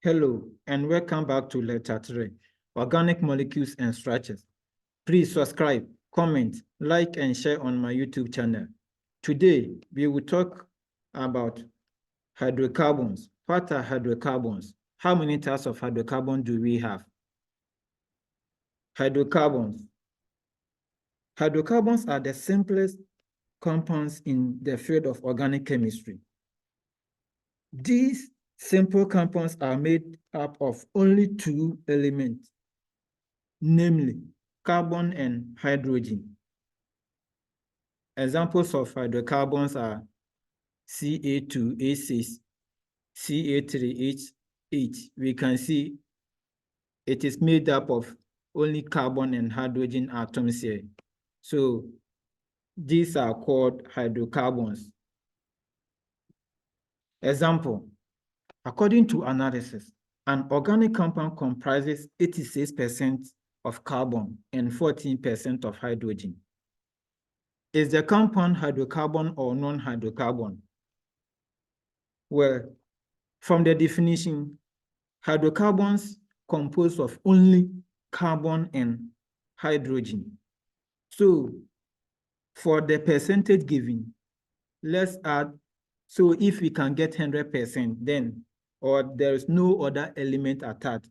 Hello, and welcome back to Lecture 3, Organic Molecules and Structures. Please subscribe, comment, like, and share on my YouTube channel. Today, we will talk about hydrocarbons. What are hydrocarbons? How many types of hydrocarbon do we have? Hydrocarbons. Hydrocarbons are the simplest compounds in the field of organic chemistry. These simple compounds are made up of only two elements, namely carbon and hydrogen. Examples of hydrocarbons are Ca2H6, Ca3H8. We can see it is made up of only carbon and hydrogen atoms here. So these are called hydrocarbons. Example, according to analysis, an organic compound comprises 86% of carbon and 14% of hydrogen. Is the compound hydrocarbon or non-hydrocarbon? Well, from the definition, hydrocarbons compose of only carbon and hydrogen. So for the percentage given, let's add, so if we can get 100%, then, or there is no other element attached,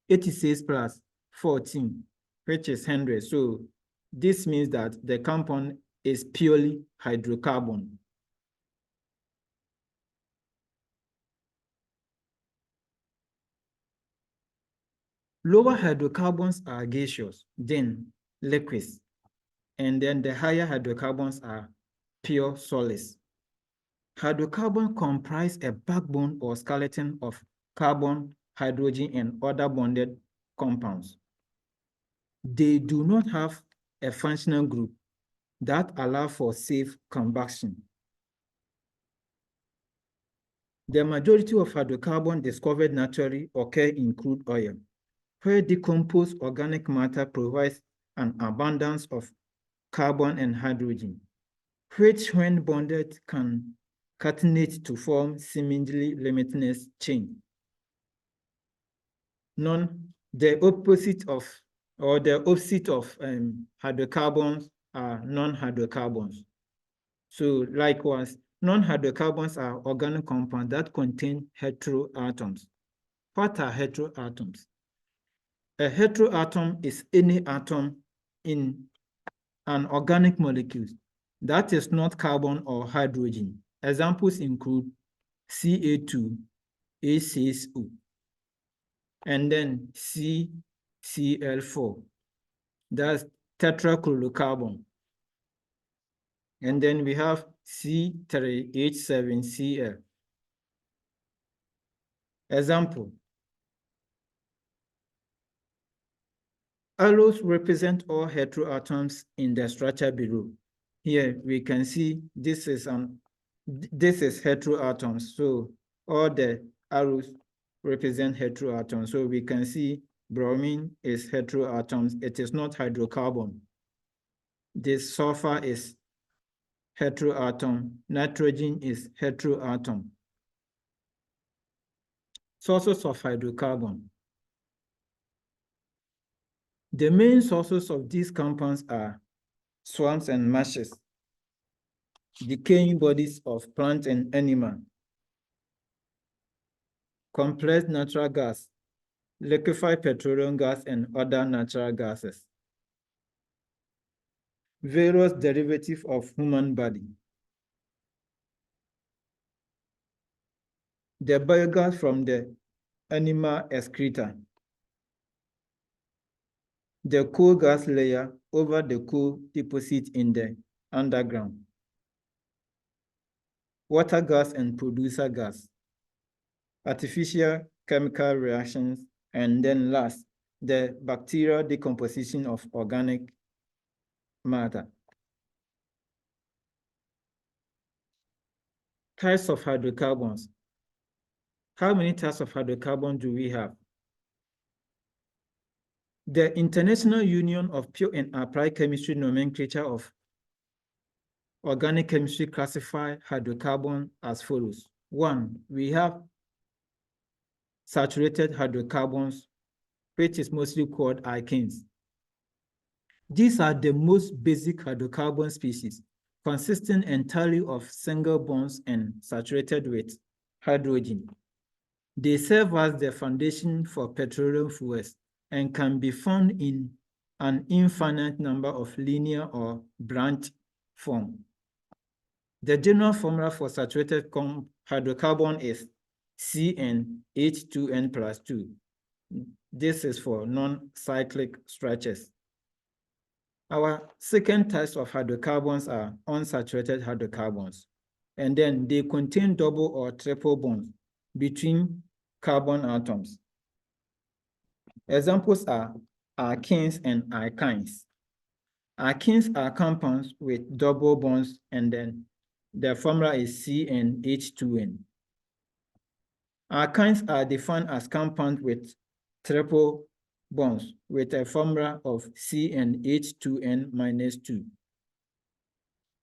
86 plus 14, which is 100. So this means that the compound is purely hydrocarbon. Lower hydrocarbons are gaseous, then liquids, and then the higher hydrocarbons are pure solids. Hydrocarbons comprise a backbone or skeleton of carbon, hydrogen, and other bonded compounds. They do not have a functional group that allows for safe combustion. The majority of hydrocarbons discovered naturally occur in crude oil, where decomposed organic matter provides an abundance of carbon and hydrogen, which when bonded can catenate to form seemingly limitless chain. The opposite of hydrocarbons are non-hydrocarbons. So likewise, non-hydrocarbons are organic compounds that contain heteroatoms. What are heteroatoms? A heteroatom is any atom in an organic molecule that is not carbon or hydrogen. Examples include Ca2H6O, and then CCl4, that's tetrachlorocarbon. And then we have C3H7Cl. Example, arrows represent all heteroatoms in the structure below. Here we can see this is heteroatoms. So all the arrows represent heteroatoms. So we can see bromine is heteroatoms. It is not hydrocarbon. This sulfur is heteroatom. Nitrogen is heteroatom. Sources of hydrocarbon. The main sources of these compounds are swamps and marshes, decaying bodies of plant and animal, compressed natural gas, liquefied petroleum gas, and other natural gases, various derivatives of human body, the biogas from the animal excreta, the coal gas layer over the coal deposit in the underground, water gas and producer gas, artificial chemical reactions, and then last, the bacterial decomposition of organic matter. Types of hydrocarbons. How many types of hydrocarbon do we have? The International Union of Pure and Applied Chemistry nomenclature of organic chemistry classify hydrocarbon as follows. 1, we have saturated hydrocarbons, which is mostly called alkenes. These are the most basic hydrocarbon species, consisting entirely of single bonds and saturated with hydrogen. They serve as the foundation for petroleum fuels and can be found in an infinite number of linear or branch form. The general formula for saturated hydrocarbon is CnH2n plus 2. This is for non-cyclic structures. Our second types of hydrocarbons are unsaturated hydrocarbons, and then they contain double or triple bonds between carbon atoms. Examples are alkenes and alkynes. Alkenes are compounds with double bonds, and then the formula is CnH2n. Alkynes are defined as compounds with triple bonds with a formula of CnH2n minus 2.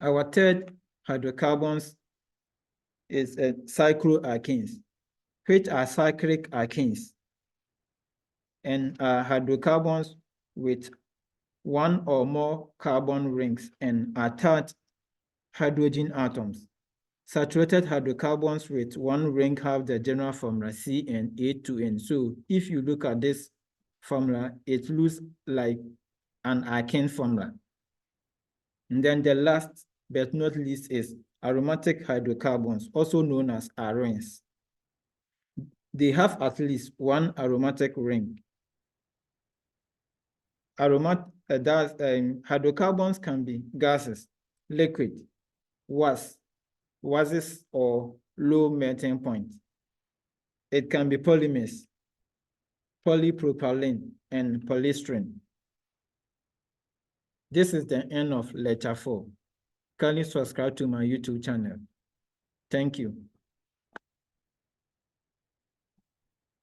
Our third hydrocarbons is cycloalkanes, which are cyclic alkanes and are hydrocarbons with one or more carbon rings and attached hydrogen atoms. Saturated hydrocarbons with one ring have the general formula CnH2n. So if you look at this formula, it looks like an alkane formula. And then the last but not least is aromatic hydrocarbons, also known as aromates. They have at least one aromatic ring. Hydrocarbons can be gases, liquid, gases, or low melting point. It can be polymers, polypropylene, and polystyrene. This is the end of lecture 4. Kindly subscribe to my YouTube channel. Thank you.